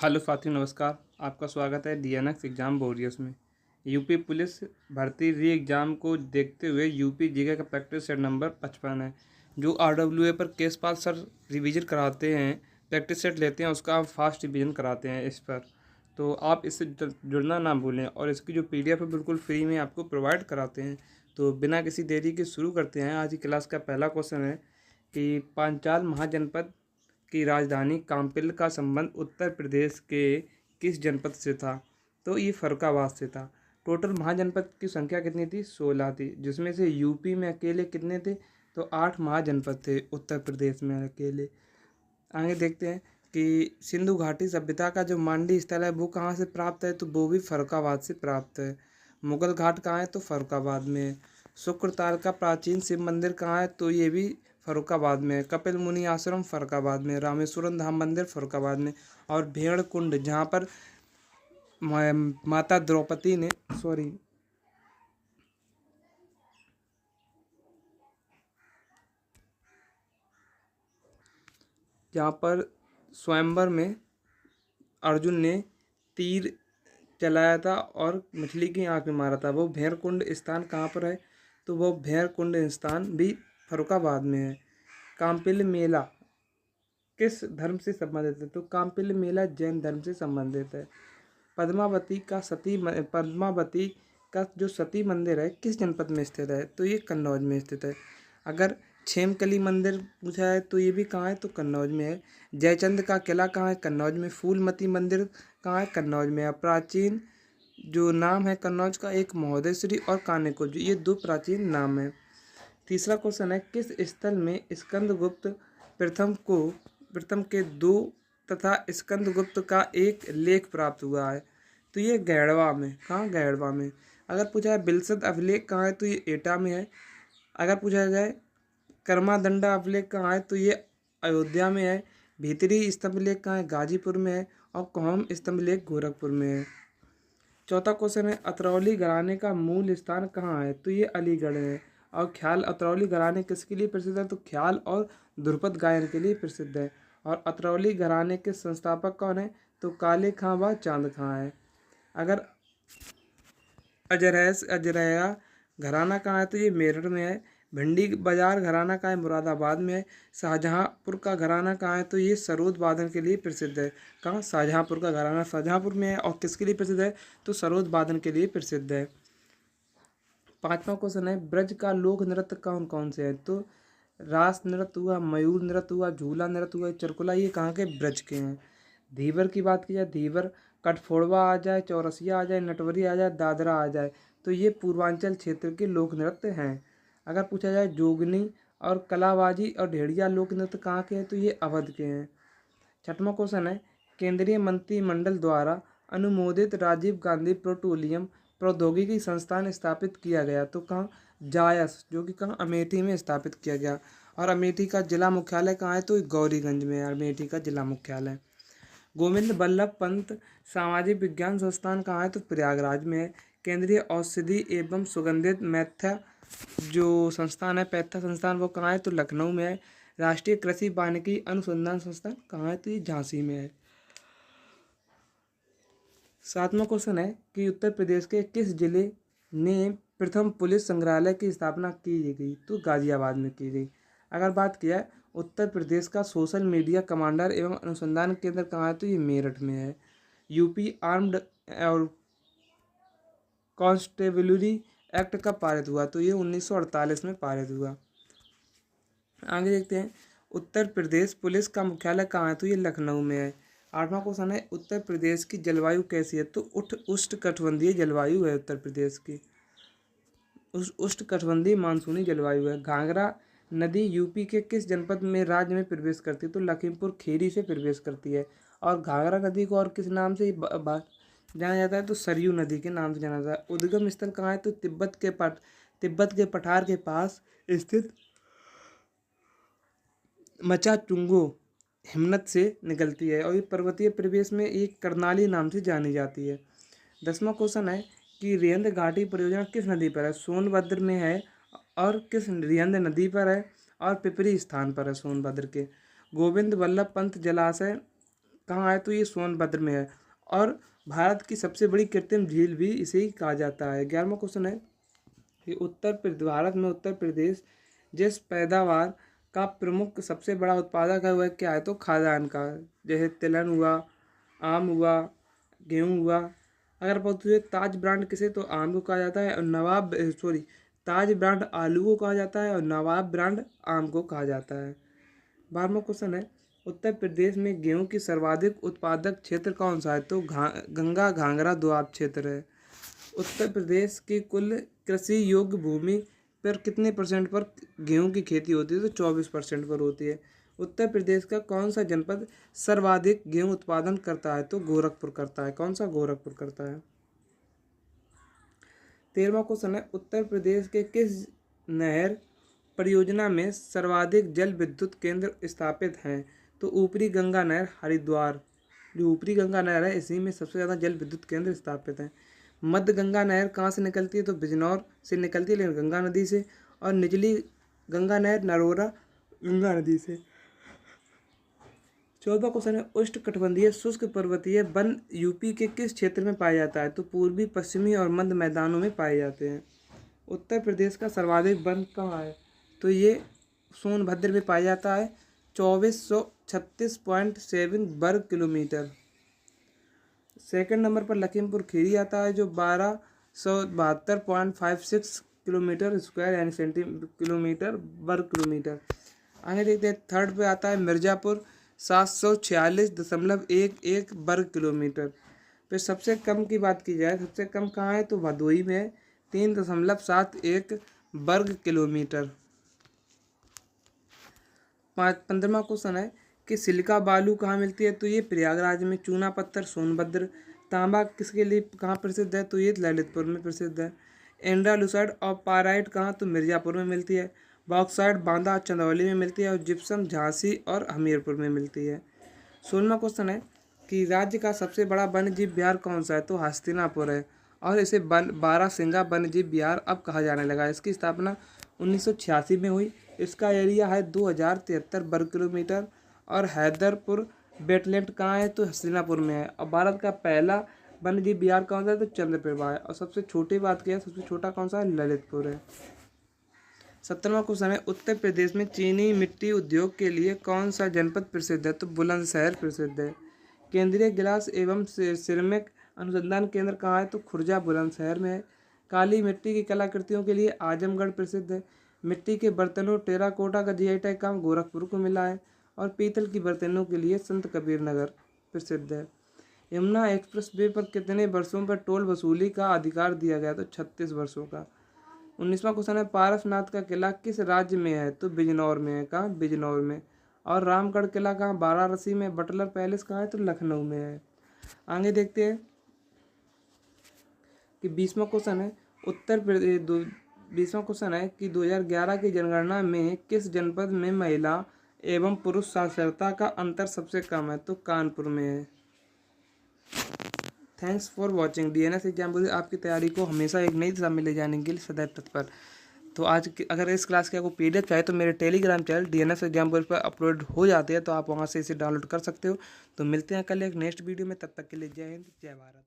Hello साथियों, नमस्कार। आपका स्वागत है डीएनएक्स एग्ज़ाम वॉरियर्स में। यूपी पुलिस भर्ती री एग्ज़ाम को देखते हुए यूपी जीके का प्रैक्टिस सेट नंबर 55 है। जो आरडब्ल्यूए पर केस पाल सर रिवीजन कराते हैं, प्रैक्टिस सेट लेते हैं, उसका हम फास्ट रिवीजन कराते हैं इस पर। तो आप इससे जुड़ना ना भूलें और इसकी जो पीडीएफ है बिल्कुल फ्री में आपको प्रोवाइड कराते हैं। तो बिना किसी देरी के शुरू करते हैं। आज की क्लास का पहला क्वेश्चन है कि पांचाल महाजनपद की राजधानी काम्पिल का संबंध उत्तर प्रदेश के किस जनपद से था? तो ये फर्रुखाबाद से था। टोटल महाजनपद की संख्या कितनी थी? 16 थी, जिसमें से यूपी में अकेले कितने थे? तो 8 महाजनपद थे उत्तर प्रदेश में अकेले। आगे देखते हैं कि सिंधु घाटी सभ्यता का जो मांडी स्थल है वो कहाँ से प्राप्त है? तो वो भी फर्रुखाबाद से प्राप्त है। मुगल घाट कहाँ है? तो फर्रुखाबाद में है। शुक्रताल का प्राचीन शिव मंदिर कहाँ है? तो ये भी फर्रुखाबाद में है। कपिल मुनि आश्रम फर्रुखाबाद में। रामेश्वरम धाम मंदिर फर्रुखाबाद में। और भेड़ कुंड जहाँ पर माता द्रौपदी ने जहाँ पर स्वयंवर में अर्जुन ने तीर चलाया था और मछली की आँख में मारा था, वो भेड़कुंड स्थान कहाँ पर है? तो वो भेड़कुंड स्थान भी फर्रुखाबाद में है। काम्पिल मेला किस धर्म से संबंधित है? तो काम्पिल मेला जैन धर्म से संबंधित है। पद्मावती का जो सती मंदिर है किस जनपद में स्थित है? तो ये कन्नौज में स्थित है। अगर छेमकली मंदिर पूछा है तो ये भी कहाँ है? तो कन्नौज में है। जयचंद का किला कहाँ है? कन्नौज में। फूलमती मंदिर कहाँ है? कन्नौज में है। प्राचीन जो नाम है कन्नौज का, एक महोदयश्री और कानेकुज, ये दो प्राचीन नाम है। तीसरा क्वेश्चन है किस स्थल में स्कंदगुप्त प्रथम के दो तथा स्कंदगुप्त का एक लेख प्राप्त हुआ है? तो ये गैड़वा में। कहाँ? गैड़वा में। अगर पूछा है बिलसद अभिलेख कहाँ है? तो ये एटा में है। अगर पूछा जाए कर्मादंडा अभिलेख कहाँ है? तो ये अयोध्या में है। भीतरी स्तंभलेख कहाँ है? गाजीपुर में है। और कोहम स्तंभलेख गोरखपुर में है। चौथा क्वेश्चन है अतरौली घराने का मूल स्थान कहाँ है? तो ये अलीगढ़ है। और ख्याल अतरौली घराने किसके लिए प्रसिद्ध है? तो ख्याल और ध्रुपद गायन के लिए प्रसिद्ध है। और अतरौली घराने के संस्थापक कौन है? तो काले खां व चांद खां है। अगर अजरैया घराना कहाँ है? तो ये मेरठ में है। भिंडी बाजार घराना कहाँ है? मुरादाबाद में है। शाहजहाँपुर का घराना कहाँ है? तो ये सरोद वादन के लिए प्रसिद्ध है। कहाँ? शाहजहाँपुर का घराना शाहजहाँपुर में है। और किसके लिए प्रसिद्ध है? तो सरोद वादन के लिए प्रसिद्ध है। पांचवा क्वेश्चन है ब्रज का लोक नृत्य कौन कौन से है? तो रास नृत्य हुआ, मयूर नृत्य हुआ, झूला नृत्य हुआ, चरकुला, ये कहाँ के? ब्रज के हैं। धीवर की बात की जाए, धीवर कटफोड़वा आ जाए, चौरसिया आ जाए, नटवरी आ जाए, दादरा आ जाए, तो ये पूर्वांचल क्षेत्र के लोक नृत्य हैं। अगर पूछा जाए जोगनी और कलाबाजी और ढेड़िया लोक नृत्य कहाँ के हैं? तो ये अवध के हैं। छठवां क्वेश्चन है केंद्रीय मंत्रिमंडल द्वारा अनुमोदित राजीव गांधी पेट्रोलियम प्रौद्योगिकी संस्थान स्थापित किया गया, तो कहाँ? जायस, जो कि कहाँ? अमेठी में स्थापित किया गया। और अमेठी का जिला मुख्यालय कहाँ है? तो गौरीगंज में है अमेठी का जिला मुख्यालय। गोविंद बल्लभ पंत सामाजिक विज्ञान संस्थान कहाँ है? तो प्रयागराज में है। केंद्रीय औषधि एवं सुगंधित मैथ्या जो संस्थान है, पैथा संस्थान, वो कहाँ है? तो लखनऊ में है। राष्ट्रीय कृषि वानिकी अनुसंधान संस्थान कहाँ है? तो ये झांसी में है। सातवां क्वेश्चन है कि उत्तर प्रदेश के किस जिले ने प्रथम पुलिस संग्रहालय की स्थापना की गई? तो गाजियाबाद में की गई। अगर बात किया है उत्तर प्रदेश का सोशल मीडिया कमांडर एवं अनुसंधान केंद्र कहाँ है? तो ये मेरठ में है। यूपी आर्म्ड और कॉन्स्टेबलरी एक्ट कब पारित हुआ? तो ये 1948 में पारित हुआ। आगे देखते हैं उत्तर प्रदेश पुलिस का मुख्यालय कहाँ है? तो ये लखनऊ में है। आठवां क्वेश्चन है उत्तर प्रदेश की जलवायु कैसी है? तो उष्णकटिबंधीय जलवायु है उत्तर प्रदेश की। उष्णकटिबंधीय मानसूनी जलवायु है। घाघरा नदी यूपी के किस जनपद में राज्य में प्रवेश करती है? तो लखीमपुर खीरी से प्रवेश करती है। और घाघरा नदी को और किस नाम से जाना जाता है? तो सरयू नदी के नाम से जाना जाता है। उद्गम स्थल कहाँ है? तो तिब्बत के पठार के पास स्थित मचाचुंगो हिमनद से निकलती है। और ये पर्वतीय परिवेश में एक करनाली नाम से जानी जाती है। 10वां क्वेश्चन है कि रिहंद घाटी परियोजना किस नदी पर है? सोनभद्र में है। और किस रिहंद नदी पर है? और पिपरी स्थान पर है सोनभद्र के। गोविंद बल्लभ पंत जलाशय कहाँ है तो ये सोनभद्र में है। और भारत की सबसे बड़ी कृत्रिम झील भी इसे ही कहा जाता है। 11वां क्वेश्चन है कि भारत में उत्तर प्रदेश जिस पैदावार का प्रमुख सबसे बड़ा उत्पादक है वह क्या है तो खाद्यान्न का। जैसे तिलहन हुआ, आम हुआ, गेहूँ हुआ। अगर पूछे ताज ब्रांड किसे तो आम को कहा जाता है, और ताज ब्रांड आलू को कहा जाता है और नवाब ब्रांड आम को कहा जाता है। 12वां क्वेश्चन है उत्तर प्रदेश में गेहूं की सर्वाधिक उत्पादक क्षेत्र कौन सा है तो गंगा घाघरा दोआब क्षेत्र है। उत्तर प्रदेश की कुल कृषि योग्य भूमि पर कितने परसेंट पर गेहूं की खेती होती है तो 24% पर होती है। उत्तर प्रदेश का कौन सा जनपद सर्वाधिक गेहूं उत्पादन करता है तो गोरखपुर करता है। कौन सा? गोरखपुर करता है। 13वां क्वेश्चन है उत्तर प्रदेश के किस नहर परियोजना में सर्वाधिक जल विद्युत केंद्र स्थापित हैं तो ऊपरी गंगा नहर हरिद्वार। जो ऊपरी गंगा नहर है इसी में सबसे ज़्यादा जल विद्युत केंद्र स्थापित हैं। मध्य गंगा नहर कहाँ से निकलती है तो बिजनौर से निकलती है लेकिन गंगा नदी से। और निचली गंगा नहर नरोरा गंगा नदी से। 14वां क्वेश्चन है उष्णकटिबंधीय शुष्क पर्वतीय वन यूपी के किस क्षेत्र में पाया जाता है तो पूर्वी, पश्चिमी और मध्य मैदानों में पाए जाते हैं। उत्तर प्रदेश का सर्वाधिक वन कहाँ है तो ये सोनभद्र में पाया जाता है 2436.7 वर्ग किलोमीटर। सेकंड नंबर पर लखीमपुर खीरी आता है जो 1272.56 किलोमीटर स्क्वायर यानी किलोमीटर वर्ग किलोमीटर। आगे देखते हैं थर्ड पे आता है मिर्ज़ापुर 746.11 वर्ग किलोमीटर। फिर सबसे कम की बात की जाए, सबसे कम कहाँ है तो भदोही में है 3.71 वर्ग किलोमीटर। 15वां क्वेश्चन है कि सिलिका बालू कहाँ मिलती है तो ये प्रयागराज में। चूना पत्थर सोनभद्र। तांबा किसके लिए कहाँ प्रसिद्ध है तो ये ललितपुर में प्रसिद्ध है। एंड्रालूसाइड और पाराइट कहाँ तो मिर्ज़ापुर में मिलती है। बॉक्साइट बांदा चंदौली में मिलती है और जिप्सम झांसी और हमीरपुर में मिलती है। 16वां क्वेश्चन है कि राज्य का सबसे बड़ा वन्यजीव विहार कौन सा है तो हस्तिनापुर है और इसे बारहसिंगा वन्यजीव विहार अब कहा जाने लगा। इसकी स्थापना 1986 में हुई। इसका एरिया है 2073 वर्ग किलोमीटर और हैदरपुर वेटलैंड कहाँ है तो हस्तिनापुर में है। और भारत का पहला वन्यजीव विहार कौन सा है तो चंद्रप्रभा है। और सबसे छोटी बात की है, सबसे छोटा कौन सा है ललितपुर है। 17वां क्वेश्चन है उत्तर प्रदेश में चीनी मिट्टी उद्योग के लिए कौन सा जनपद प्रसिद्ध है तो बुलंदशहर प्रसिद्ध है। केंद्रीय गिलास एवं सिरेमिक अनुसंधान केंद्र कहाँ है तो खुर्जा बुलंदशहर में है। काली मिट्टी की कलाकृतियों के लिए आजमगढ़ प्रसिद्ध है। मिट्टी के बर्तनों टेराकोटा का जीआई टैग काम गोरखपुर को मिला है। और पीतल की बर्तनों के लिए संत कबीर नगर प्रसिद्ध है। यमुना एक्सप्रेस वे पर कितने वर्षों पर टोल वसूली का अधिकार दिया गया तो 36 वर्षों का। 19वां क्वेश्चन है पारसनाथ का किला किस राज्य में है तो बिजनौर में है। कहाँ? बिजनौर में। और रामगढ़ किला कहाँ? वाराणसी में। बटलर पैलेस कहाँ है तो लखनऊ में है। आगे देखते हैं कि 20वां क्वेश्चन है 2011 की जनगणना में किस जनपद में महिला एवं पुरुष साक्षरता का अंतर सबसे कम है तो कानपुर में है। Thanks for watching. DNS exam आपकी तैयारी को हमेशा एक नई दिशा में ले जाने के लिए सदैव तत्पर। तो अगर इस क्लास के आपको पीडीएफ चाहिए तो मेरे टेलीग्राम चैनल डीएनएस एग्जाम पर अपलोड हो जाते हैं तो आप वहां से इसे डाउनलोड कर सकते हो। तो मिलते हैं कल एक नेक्स्ट वीडियो में, तब तक के लिए जय हिंद जय भारत।